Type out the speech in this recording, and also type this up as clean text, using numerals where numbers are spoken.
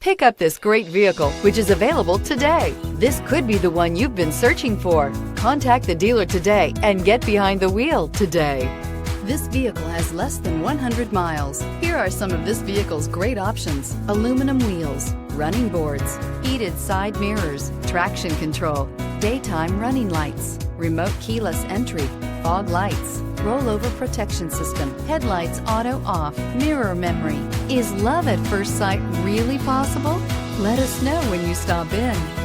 Pick up this great vehicle, which is available today. This could be the one you've been searching for. Contact the dealer today and get behind the wheel today. This vehicle has less than 100 miles. Here are some of this vehicle's great options: aluminum wheels, running boards, heated side mirrors, traction control, daytime running lights, remote keyless entry, fog lights, rollover protection system, headlights auto off, mirror memory. Is love at first sight really possible? Let us know when you stop in.